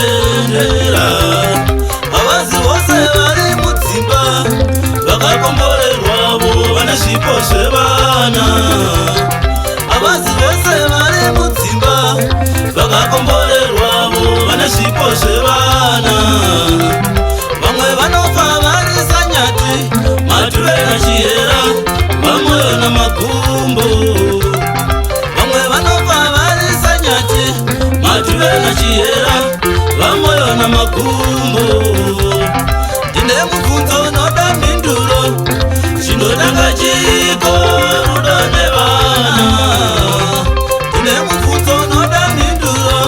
vatendera avazi vose vari mudzimba vakakomborerwavo vane zvipo zvevana avazi vose vari mudzimba vakakomborerwavo vane zvipo zvevana vamwe vanofa vari sanyati matuve nachihera vamweyo namakumbo vamwe vanofa vari sanyati matuve nachihera vamweyo namakumbo ndine mubvunzo unoda mhinduro chinotanga chiko rudo nevana ndine mubvunzo unoda mhinduro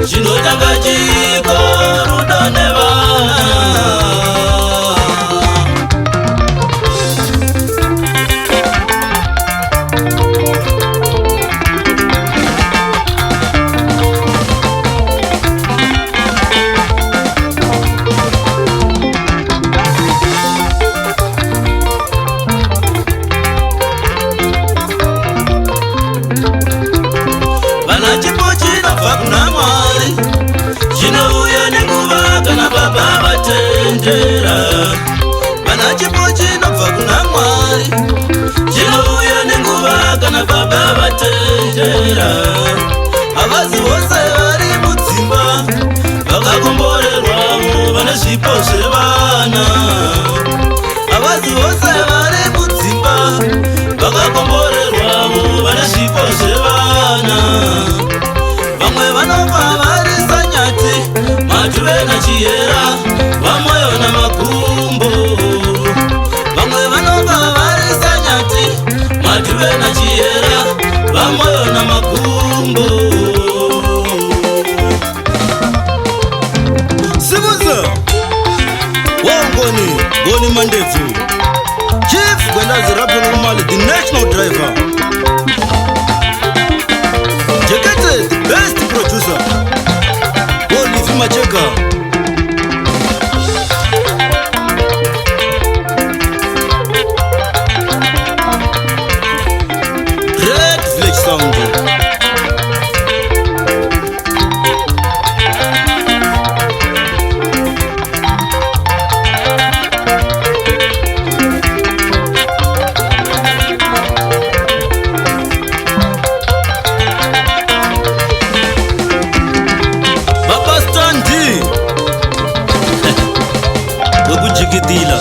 chinotanga chiko rudo nevana vana chipo chinobva kuna Mwari chinouya nenguva kana baba vatendera avazi vose vari mudzimba vakakomborerwavo vane zvipo zvevana avazi vose vari mudzimba vakakomborerwavo vane zvipo zvevana vamwe vanofa vari sanyati matuve nachihera vamweyo namakumbo vamwe vanofa vari sanyati matuve nachihera vamweyo namakumbo sibuza wongoni ngoni mandebvu chief gwendazirapenokumali the national driver jekete the best producer wolifi macheka wekujikitila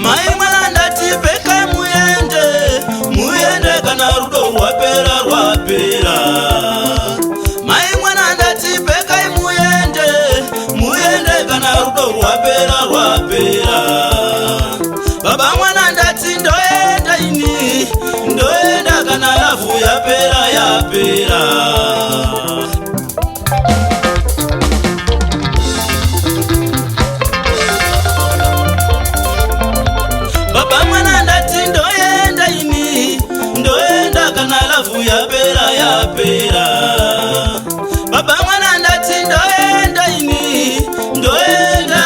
mai mwana ndati pekai muende kana rudo rwapera baba mwana ndati ndoenda ini ndoenda kana lavhu yapera baba mwana ndati ndoenda ini ndoenda kana lavhu yapera baba mwana ndati ndoenda ini ndoenda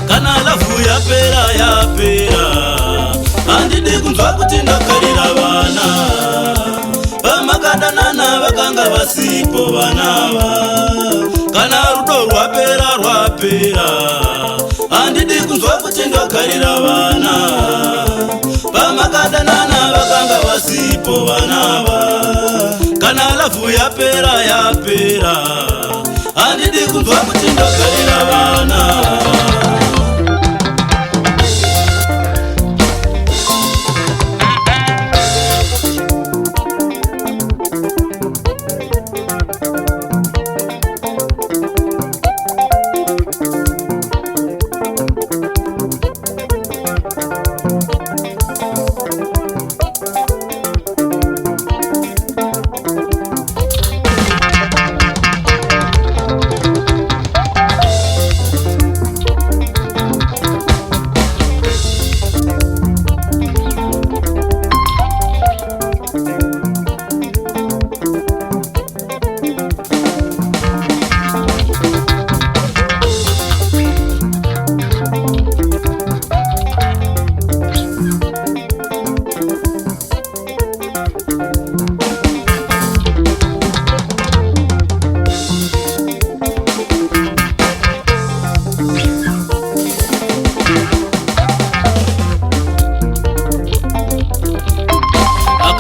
kana lavhu yapera handidi kunzwa kuti ndakarira vana vamakadanana vakanga vasipo vanava kana rudo rwapera handidi kunzwa kuti ndokarira vana vamakadanana vakanga vasipo vanava kana lavhu yapera handidi kunzwa kuti ndokarira vana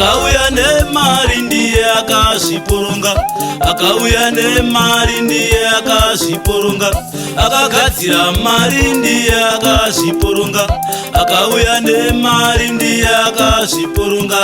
akauya nemari ndiye akazviporonga, akauya nemari ndiye akazviporonga, akagadzira mari ndiye akazviporonga, akauya nemari ndiye akazviporonga.